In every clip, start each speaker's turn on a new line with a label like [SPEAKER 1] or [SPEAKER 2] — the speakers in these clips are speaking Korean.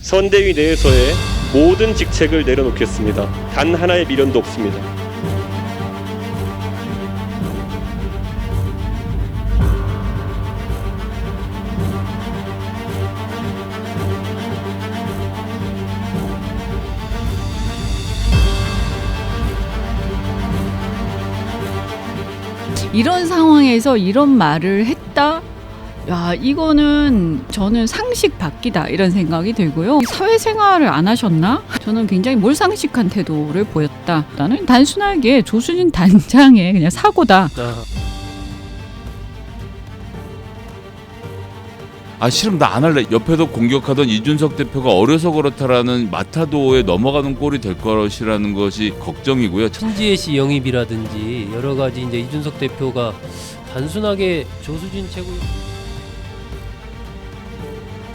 [SPEAKER 1] 선대위 내에서의 모든 직책을 내려놓겠습니다. 단 하나의 미련도 없습니다.
[SPEAKER 2] 이런 상황에서 이런 말을 했다? 야, 이거는 저는 상식 바뀌다 이런 생각이 들고요. 사회생활을 안 하셨나? 저는 굉장히 몰상식한 태도를 보였다. 나는 단순하게 조수진 단장의 그냥 사고다.
[SPEAKER 3] 싫으면 나 안 할래. 옆에서 공격하던 이준석 대표가 어려서 그렇다라는 마타도에 넘어가는 꼴이 될 것이라는 것이 걱정이고요.
[SPEAKER 4] 신지혜 씨 영입이라든지 여러 가지 이제 이준석 대표가 단순하게 조수진 최고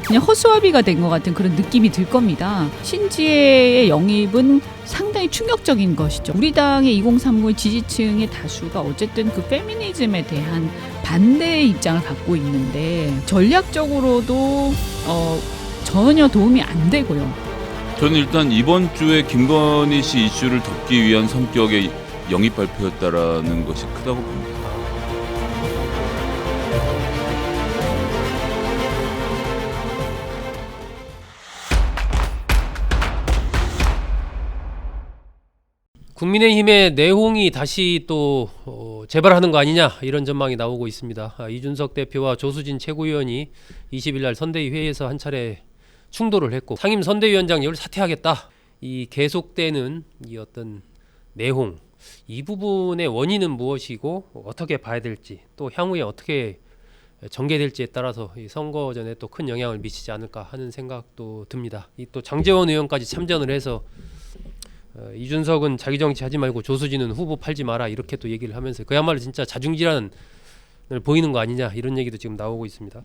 [SPEAKER 2] 그냥 허수아비가 된 것 같은 그런 느낌이 들 겁니다. 신지혜의 영입은 상당히 충격적인 것이죠. 우리 당의 2030 지지층의 다수가 어쨌든 그 페미니즘에 대한 반대의 입장을 갖고 있는데 전략적으로도 전혀 도움이 안 되고요.
[SPEAKER 3] 저는 일단 이번 주에 김건희 씨 이슈를 덮기 위한 성격의 영입 발표였다라는 것이 크다고 봅니다.
[SPEAKER 4] 국민의힘의 내홍이 다시 또 재발하는 거 아니냐 이런 전망이 나오고 있습니다. 이준석 대표와 조수진 최고위원이 20일 날 선대위 회의에서 한 차례 충돌을 했고 상임 선대위원장직을 사퇴하겠다. 이 계속되는 이 어떤 내홍 이 부분의 원인은 무엇이고 어떻게 봐야 될지 또 향후에 어떻게 전개될지에 따라서 이 선거전에 또 큰 영향을 미치지 않을까 하는 생각도 듭니다. 이 또 장제원 의원까지 참전을 해서 이준석은 자기 정치 하지 말고 조수진은 후보 팔지 마라 이렇게 또 얘기를 하면서 그야말로 진짜 자중질환을 보이는 거 아니냐 이런 얘기도 지금 나오고 있습니다.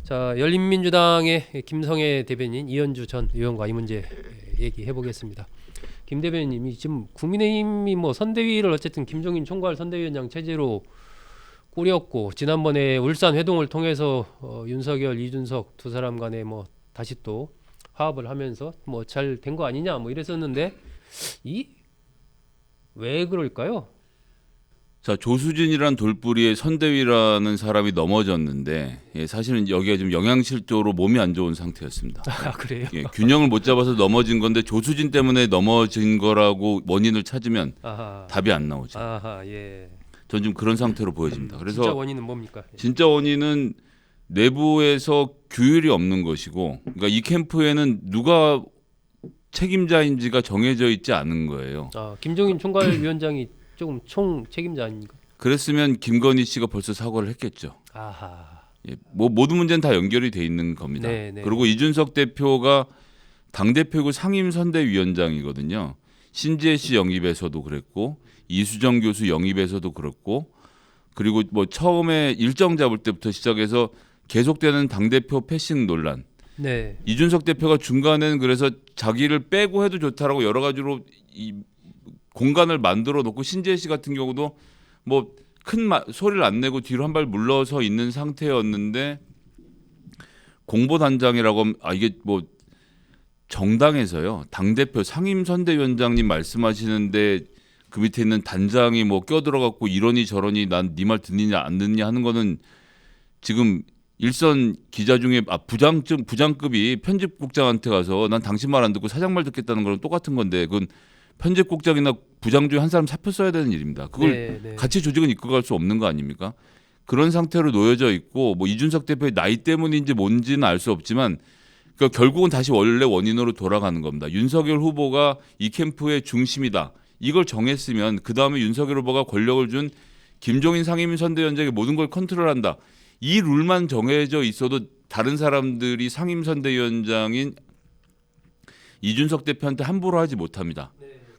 [SPEAKER 4] 자, 열린민주당의 김성애 대변인, 이현주 전 의원과 이 문제 얘기해 보겠습니다. 김 대변인님이 지금 국민의힘이 뭐 선대위를 어쨌든 김종인 총괄 선대위원장 체제로 꾸렸고 지난번에 울산 회동을 통해서 윤석열, 이준석 두 사람 간에 뭐 다시 또 화합을 하면서 뭐 잘 된 거 아니냐 뭐 이랬었는데 왜 그럴까요?
[SPEAKER 3] 자, 조수진이란 돌뿌리에 선대위라는 사람이 넘어졌는데 사실은 여기가 좀 영양실조로 몸이 안 좋은 상태였습니다.
[SPEAKER 4] 그래요?
[SPEAKER 3] 균형을 못 잡아서 넘어진 건데 조수진 때문에 넘어진 거라고 원인을 찾으면 답이 안 나오죠. 전 좀 그런 상태로 보여집니다. 그래서
[SPEAKER 4] 진짜 원인은 뭡니까?
[SPEAKER 3] 진짜 원인은 내부에서 규율이 없는 것이고, 그러니까 이 캠프에는 누가 책임자인지가 정해져 있지 않은 거예요.
[SPEAKER 4] 김종인 총괄위원장이 조금 총 책임자 아닙니까?
[SPEAKER 3] 그랬으면 김건희 씨가 벌써 사과를 했겠죠. 뭐 모든 문제는 다 연결이 돼 있는 겁니다.
[SPEAKER 4] 네네.
[SPEAKER 3] 그리고 이준석 대표가 당대표고 상임선대위원장이거든요. 신지혜 씨 영입에서도 그랬고 이수정 교수 영입에서도 그렇고 그리고 뭐 처음에 일정 잡을 때부터 시작해서 계속되는 당대표 패싱 논란.
[SPEAKER 4] 네.
[SPEAKER 3] 이준석 대표가 중간에는 그래서 자기를 빼고 해도 좋다라고 여러 가지로 이 공간을 만들어 놓고 신지혜 씨 같은 경우도 뭐 큰 소리를 안 내고 뒤로 한 발 물러서 있는 상태였는데 공보단장이라고 하면 이게 뭐 정당에서요 당대표 상임선대위원장님 말씀하시는데 그 밑에 있는 단장이 뭐 껴들어갖고 이러니 저러니 난 네 말 듣느냐 안 듣느냐 하는 거는 지금 일선 기자 중에 부장급이 편집국장한테 가서 난 당신 말 안 듣고 사장 말 듣겠다는 거랑 똑같은 건데 그건 편집국장이나 부장 중에 한 사람 사표 써야 되는 일입니다. 그걸 같이 조직은 이끌어갈 수 없는 거 아닙니까? 그런 상태로 놓여져 있고 뭐 이준석 대표의 나이 때문인지 뭔지는 알 수 없지만 그러니까 결국은 다시 원래 원인으로 돌아가는 겁니다. 윤석열 후보가 이 캠프의 중심이다. 이걸 정했으면 그 다음에 윤석열 후보가 권력을 준 김종인 상임선대위원장이 모든 걸 컨트롤한다. 이 룰만 정해져 있어도 다른 사람들이 상임선대위원장인 이준석 대표한테 함부로 하지 못합니다.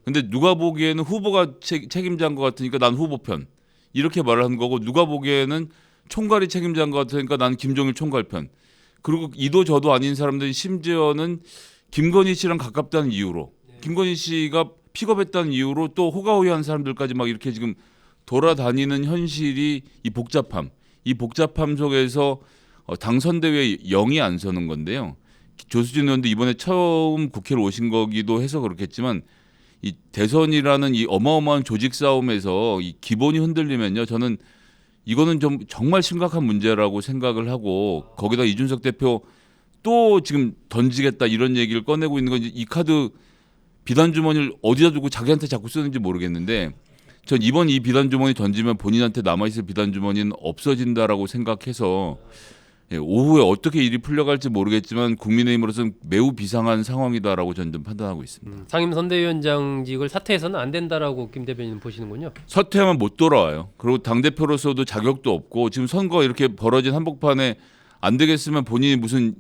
[SPEAKER 3] 근데 누가 보기에는 후보가 책임자인 것 같으니까 난 후보 편 이렇게 말을 하는 거고 누가 보기에는 총괄이 책임자인 것 같으니까 난 김종일 총괄 편 그리고 이도 저도 아닌 사람들이 심지어는 김건희 씨랑 가깝다는 이유로 김건희 씨가 픽업했다는 이유로 또 호가호위한 사람들까지 막 이렇게 지금 돌아다니는 현실이 이 복잡함 속에서 당선대회에 0이 안 서는 건데요. 조수진 의원도 이번에 처음 국회로 오신 거기도 해서 그렇겠지만 이 대선이라는 이 어마어마한 조직 싸움에서 이 기본이 흔들리면요, 저는 이거는 좀 정말 심각한 문제라고 생각을 하고, 거기다 이준석 대표 또 지금 던지겠다 이런 얘기를 꺼내고 있는 건 이 카드 비단 주머니를 어디다 두고 자기한테 자꾸 쓰는지 모르겠는데, 전 이번 이 비단 주머니 던지면 본인한테 남아있을 비단 주머니는 없어진다라고 생각해서 오후에 어떻게 일이 풀려갈지 모르겠지만 국민의힘으로서는 매우 비상한 상황이다라고 저는 좀 판단하고 있습니다.
[SPEAKER 4] 상임 선대위원장직을 사퇴해서는 안 된다라고 김 대변인 보시는군요.
[SPEAKER 3] 사퇴하면 못 돌아와요. 그리고 당대표로서도 자격도 없고, 지금 선거 이렇게 벌어진 한복판에 안 되겠으면 본인이 무슨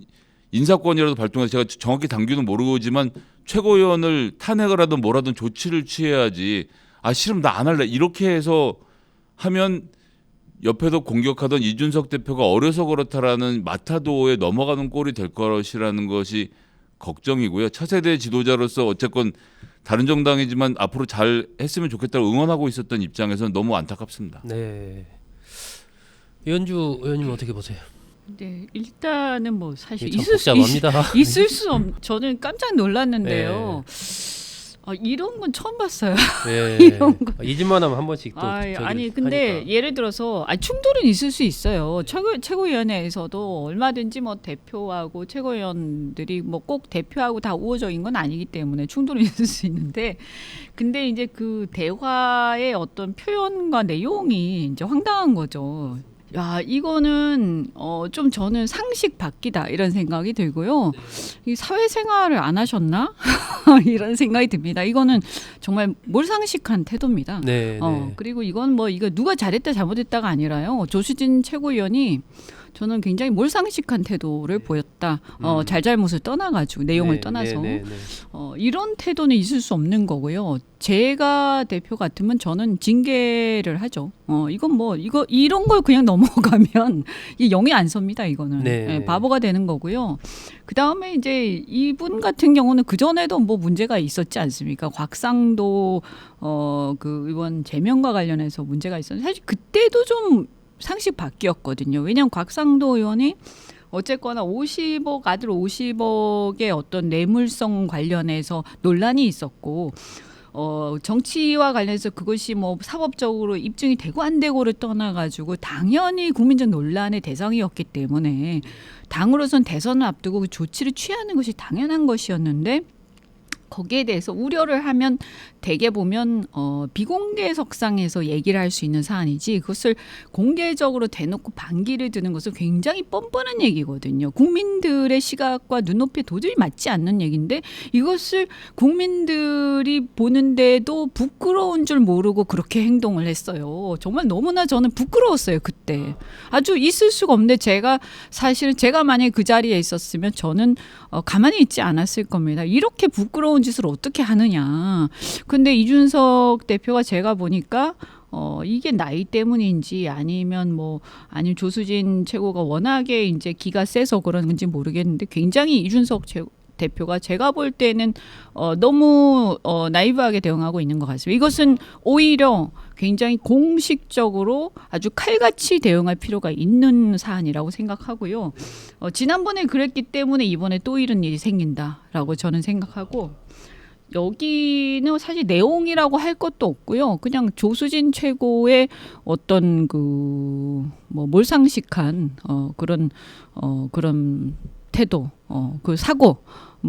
[SPEAKER 3] 인사권이라도 발동해서, 제가 정확히 당규는 모르지만 최고위원을 탄핵을 하든 뭘 하든 조치를 취해야지, 아 싫으면 나 안 할래 이렇게 해서 하면 옆에서 공격하던 이준석 대표가 어려서 그렇다라는 마타도에 넘어가는 꼴이 될 것이라는 것이 걱정이고요. 차세대 지도자로서 어쨌건 다른 정당이지만 앞으로 잘 했으면 좋겠다고 응원하고 있었던 입장에서는 너무 안타깝습니다.
[SPEAKER 4] 네. 이현주 의원님 어떻게 보세요?
[SPEAKER 2] 네, 일단은 뭐 사실
[SPEAKER 4] 참 복잡합니다.
[SPEAKER 2] 있을 수 없. 저는 깜짝 놀랐는데요. 이런 건 처음 봤어요.
[SPEAKER 4] 네.
[SPEAKER 2] 이런 거.
[SPEAKER 4] 잊을만 하면 한 번씩 또
[SPEAKER 2] 아니 근데
[SPEAKER 4] 하니까.
[SPEAKER 2] 예를 들어서 충돌은 있을 수 있어요. 최고위원회에서도 얼마든지 뭐 대표하고 최고위원들이 뭐 꼭 대표하고 다 우호적인 건 아니기 때문에 충돌은 있을 수 있는데, 근데 이제 그 대화의 어떤 표현과 내용이 이제 황당한 거죠. 야, 이거는 좀 저는 상식 바뀌다 이런 생각이 들고요. 이 사회생활을 안 하셨나? 이런 생각이 듭니다. 이거는 정말 몰상식한 태도입니다.
[SPEAKER 4] 네. 네.
[SPEAKER 2] 그리고 이건 뭐 이거 누가 잘했다 잘못했다가 아니라요. 조수진 최고위원이 저는 굉장히 몰상식한 태도를 보였다. 잘잘못을 떠나가지고 내용을 떠나서 이런 태도는 있을 수 없는 거고요. 제가 대표 같으면 저는 징계를 하죠. 이건 뭐 이런 걸 그냥 넘어가면 이 영이 안 섭니다. 이거는 바보가 되는 거고요. 그 다음에 이제 이분 같은 경우는 그 전에도 뭐 문제가 있었지 않습니까? 곽상도 그 의원 제명과 관련해서 문제가 있었는데 사실 그때도 좀 상식 바뀌었거든요. 왜냐하면 곽상도 의원이 어쨌거나 50억 아들 50억의 어떤 뇌물성 관련해서 논란이 있었고, 정치와 관련해서 그것이 뭐 사법적으로 입증이 되고 안 되고를 떠나가지고 당연히 국민적 논란의 대상이었기 때문에 당으로선 대선을 앞두고 그 조치를 취하는 것이 당연한 것이었는데, 거기에 대해서 우려를 하면 대개 보면 비공개석상에서 얘기를 할 수 있는 사안이지, 그것을 공개적으로 대놓고 반기를 드는 것은 굉장히 뻔뻔한 얘기거든요. 국민들의 시각과 눈높이에 도저히 맞지 않는 얘기인데 이것을 국민들이 보는데도 부끄러운 줄 모르고 그렇게 행동을 했어요. 정말 너무나 저는 부끄러웠어요. 그때 아주 있을 수가 없는데, 사실은 제가 만약에 그 자리에 있었으면 저는 가만히 있지 않았을 겁니다. 이렇게 부끄러운 짓을 어떻게 하느냐. 근데 이준석 대표가 제가 보니까 이게 나이 때문인지 아니면 조수진 최고가 워낙에 이제 기가 세서 그런 건지 모르겠는데, 굉장히 이준석 대표가 제가 볼 때는 너무 나이브하게 대응하고 있는 것 같습니다. 이것은 오히려 굉장히 공식적으로 아주 칼같이 대응할 필요가 있는 사안이라고 생각하고요. 지난번에 그랬기 때문에 이번에 또 이런 일이 생긴다라고 저는 생각하고, 여기는 사실 내용이라고 할 것도 없고요. 그냥 조수진 최고의 어떤 몰상식한 그런 태도, 그 사고,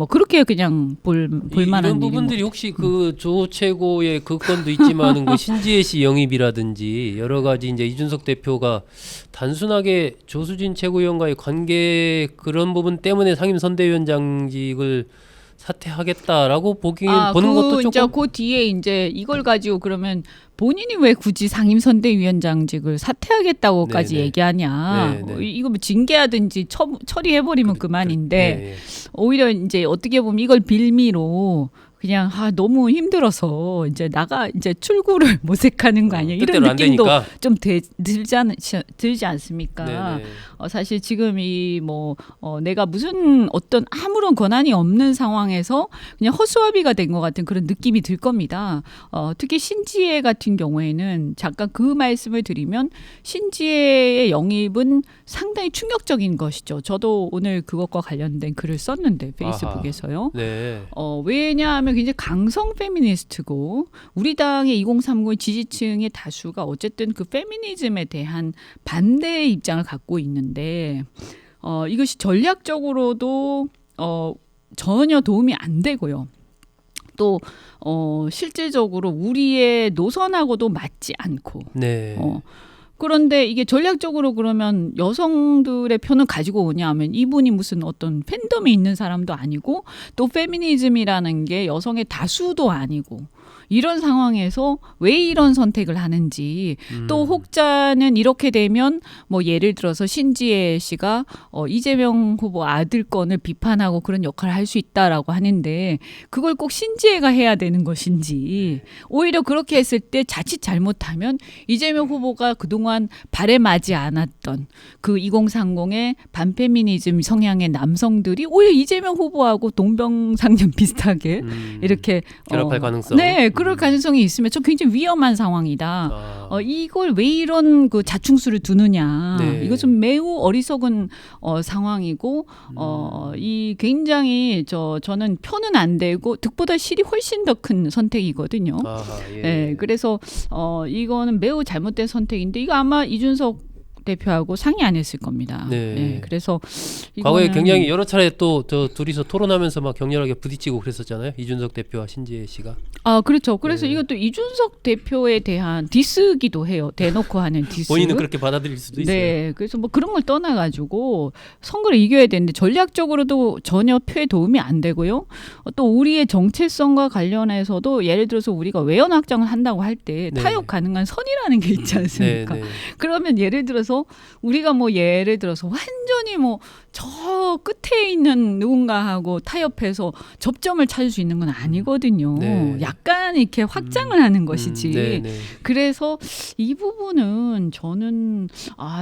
[SPEAKER 2] 그렇게 그냥 볼만한
[SPEAKER 4] 이런 부분들이 혹시 그 조 최고의 그 건도 있지만은 그 신지혜 씨 영입이라든지 여러 가지 이제 이준석 대표가 단순하게 조수진 최고위원과의 관계 그런 부분 때문에 상임 선대위원장직을 사퇴하겠다라고 보는 것도 조금.
[SPEAKER 2] 그 뒤에 이제 이걸 가지고 그러면 본인이 왜 굳이 상임선대위원장직을 사퇴하겠다고까지 얘기하냐. 이거 뭐 징계하든지 처리해버리면 그만인데 오히려 이제 어떻게 보면 이걸 빌미로 그냥 너무 힘들어서 이제 출구를 모색하는 거 아니야. 이런 느낌도 좀 들지 않습니까? 사실 지금 내가 무슨 어떤 아무런 권한이 없는 상황에서 그냥 허수아비가 된 것 같은 그런 느낌이 들 겁니다. 특히 신지혜 같은 경우에는 잠깐 그 말씀을 드리면 신지혜의 영입은 상당히 충격적인 것이죠. 저도 오늘 그것과 관련된 글을 썼는데 페이스북에서요.
[SPEAKER 4] 네.
[SPEAKER 2] 왜냐하면 굉장히 강성 페미니스트고 우리 당의 2030 지지층의 다수가 어쨌든 그 페미니즘에 대한 반대의 입장을 갖고 있는데 이것이 전략적으로도 전혀 도움이 안 되고요. 또 실질적으로 우리의 노선하고도 맞지 않고
[SPEAKER 4] 네.
[SPEAKER 2] 그런데 이게 전략적으로 그러면 여성들의 표는 가지고 오냐 하면 이분이 무슨 어떤 팬덤이 있는 사람도 아니고 또 페미니즘이라는 게 여성의 다수도 아니고 이런 상황에서 왜 이런 선택을 하는지 또 혹자는 이렇게 되면 뭐 예를 들어서 신지혜 씨가 이재명 후보 아들 건을 비판하고 그런 역할을 할 수 있다라고 하는데 그걸 꼭 신지혜가 해야 되는 것인지 오히려 그렇게 했을 때 자칫 잘못하면 이재명 후보가 그동안 바람하지 않았던 그 2030의 반페미니즘 성향의 남성들이 오히려 이재명 후보하고 동병상련 비슷하게 이렇게
[SPEAKER 4] 결합할 가능성.
[SPEAKER 2] 네, 그럴 가능성이 있으면 저 굉장히 위험한 상황이다. 이걸 왜 이런 그 자충수를 두느냐.
[SPEAKER 4] 네.
[SPEAKER 2] 이것은 매우 어리석은 상황이고 이 굉장히 저는 표는 안 되고 득보다 실이 훨씬 더 큰 선택이거든요.
[SPEAKER 4] 예.
[SPEAKER 2] 네, 그래서 이거는 매우 잘못된 선택인데 이거 아마 이준석 대표하고 상의 안 했을 겁니다.
[SPEAKER 4] 네.
[SPEAKER 2] 네, 그래서
[SPEAKER 4] 과거에
[SPEAKER 2] 이거는
[SPEAKER 4] 굉장히 여러 차례 또 저 둘이서 토론하면서 막 격렬하게 부딪히고 그랬었잖아요. 이준석 대표와 신지혜 씨가.
[SPEAKER 2] 그렇죠. 그래서
[SPEAKER 4] 네.
[SPEAKER 2] 이것도 이준석 대표에 대한 디스기도 해요. 대놓고 하는 디스.
[SPEAKER 4] 본인은 그렇게 받아들일 수도 있어요.
[SPEAKER 2] 네, 그래서 뭐 그런 걸 떠나가지고 선거를 이겨야 되는데 전략적으로도 전혀 표에 도움이 안 되고요. 또 우리의 정체성과 관련해서도 예를 들어서 우리가 외연 확장을 한다고 할 때
[SPEAKER 4] 네.
[SPEAKER 2] 타협 가능한 선이라는 게 있지 않습니까?
[SPEAKER 4] 네.
[SPEAKER 2] 그러면 예를 들어서 우리가 뭐 예를 들어서 완전히 뭐 저 끝에 있는 누군가하고 타협해서 접점을 찾을 수 있는 건 아니거든요.
[SPEAKER 4] 네.
[SPEAKER 2] 약간 이렇게 확장을 하는 것이지.
[SPEAKER 4] 네.
[SPEAKER 2] 그래서 이 부분은 저는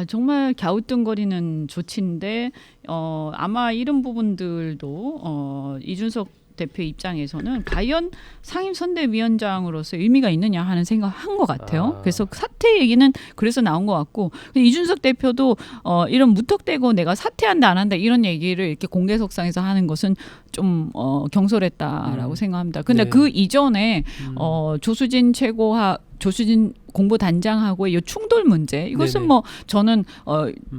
[SPEAKER 2] 정말 갸우뚱거리는 조치인데 아마 이런 부분들도 이준석 대표 입장에서는 과연 상임선대위원장으로서 의미가 있느냐 하는 생각한 것 같아요. 그래서 사퇴 얘기는 그래서 나온 것 같고 이준석 대표도 이런 무턱대고 내가 사퇴한다 안 한다 이런 얘기를 이렇게 공개석상에서 하는 것은 좀 경솔했다라고 생각합니다. 근데
[SPEAKER 4] 네.
[SPEAKER 2] 그 이전에 조수진 공보단장하고의 이 충돌 문제 이것은
[SPEAKER 4] 네네.
[SPEAKER 2] 뭐 저는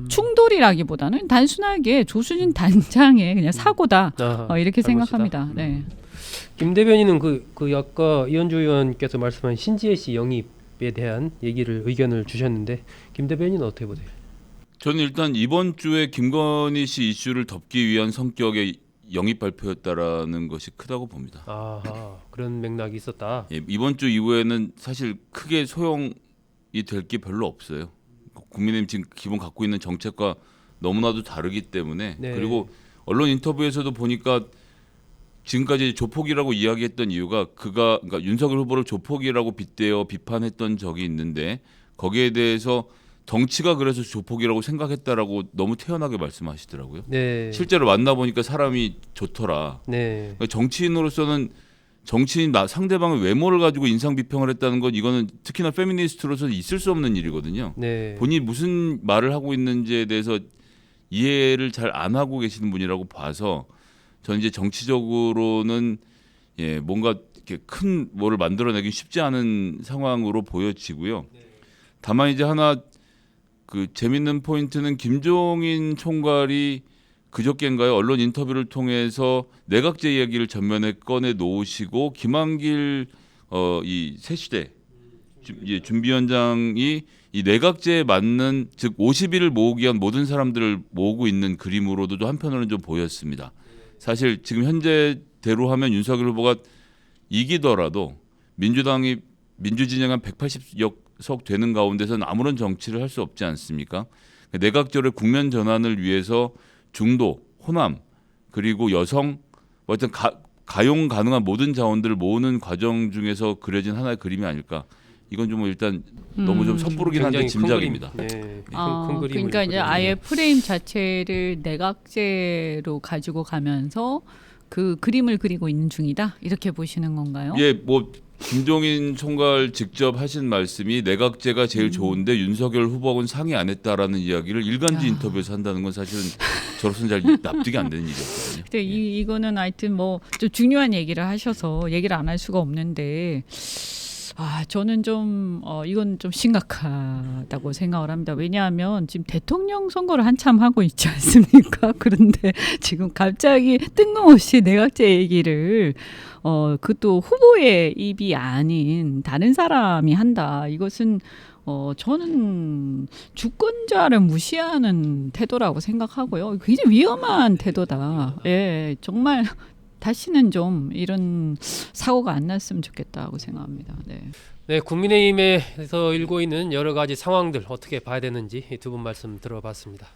[SPEAKER 2] 충돌이라기보다는 단순하게 조수진 단장의 그냥 사고다 이렇게
[SPEAKER 4] 잘못이다.
[SPEAKER 2] 생각합니다. 네.
[SPEAKER 4] 김 대변인은 그 아까 이현주 의원께서 말씀한 신지혜 씨 영입에 대한 의견을 주셨는데 김 대변인은 어떻게 보세요?
[SPEAKER 3] 저는 일단 이번 주에 김건희 씨 이슈를 덮기 위한 성격의 영입 발표였다라는 것이 크다고 봅니다.
[SPEAKER 4] 그런 맥락이 있었다.
[SPEAKER 3] 예, 이번 주 이후에는 사실 크게 소용이 될 게 별로 없어요. 국민의힘 지금 기본 갖고 있는 정책과 너무나도 다르기 때문에
[SPEAKER 4] 네.
[SPEAKER 3] 그리고 언론 인터뷰에서도 보니까 지금까지 조폭이라고 이야기했던 이유가 그러니까 윤석열 후보를 조폭이라고 빗대어 비판했던 적이 있는데 거기에 대해서 정치가 그래서 조폭이라고 생각했다라고 너무 태연하게 말씀하시더라고요.
[SPEAKER 4] 네.
[SPEAKER 3] 실제로 만나보니까 사람이 좋더라.
[SPEAKER 4] 네.
[SPEAKER 3] 그러니까 정치인으로서는 상대방의 외모를 가지고 인상 비평을 했다는 건 이거는 특히나 페미니스트로서 있을 수 없는 일이거든요.
[SPEAKER 4] 네.
[SPEAKER 3] 본인이 무슨 말을 하고 있는지에 대해서 이해를 잘 안 하고 계시는 분이라고 봐서 저는 이제 정치적으로는 뭔가 이렇게 큰 뭐를 만들어내기 쉽지 않은 상황으로 보여지고요. 다만 이제 하나 그 재밌는 포인트는 김종인 총괄이 그저께인가요? 언론 인터뷰를 통해서 내각제 이야기를 전면에 꺼내 놓으시고 김한길 이 새시대 준비위원장이 이 내각제에 맞는 즉 50일을 모으기 위한 모든 사람들을 모으고 있는 그림으로도 한편으로는 좀 보였습니다. 사실 지금 현재대로 하면 윤석열 후보가 이기더라도 민주진영이 한 180여 석 되는 가운데서는 아무런 정치를 할 수 없지 않습니까? 내각제의 국면 전환을 위해서 중도, 호남 그리고 여성 가용 가능한 모든 자원들을 모으는 과정 중에서 그려진 하나의 그림이 아닐까 이건 좀 일단 너무 좀 섣부르긴 한데
[SPEAKER 4] 굉장히
[SPEAKER 3] 짐작입니다.
[SPEAKER 4] 큰 그림, 네,
[SPEAKER 2] 아,
[SPEAKER 4] 큰 그림을
[SPEAKER 2] 그러니까 이제
[SPEAKER 4] 그리네요.
[SPEAKER 2] 아예 프레임 자체를 내각제로 가지고 가면서 그 그림을 그리고 있는 중이다 이렇게 보시는 건가요?
[SPEAKER 3] 예, 뭐 김종인 총괄 직접 하신 말씀이 내각제가 제일 좋은데 윤석열 후보하고는 상의 안 했다라는 이야기를 일간지 인터뷰에서 한다는 건 사실은 저로서는 잘 납득이 안 되는 일이었거든요.
[SPEAKER 2] 근데 이거는 하여튼 뭐 좀 중요한 얘기를 하셔서 얘기를 안 할 수가 없는데 저는 좀 이건 좀 심각하다고 생각을 합니다. 왜냐하면 지금 대통령 선거를 한참 하고 있지 않습니까? 그런데 지금 갑자기 뜬금없이 내각제 얘기를 그것도 후보의 입이 아닌 다른 사람이 한다. 이것은 저는 주권자를 무시하는 태도라고 생각하고요. 굉장히 위험한 태도다. 예, 정말 다시는 좀 이런 사고가 안 났으면 좋겠다고 생각합니다. 네.
[SPEAKER 4] 네, 국민의힘에서 일고 있는 여러 가지 상황들 어떻게 봐야 되는지 두 분 말씀 들어봤습니다.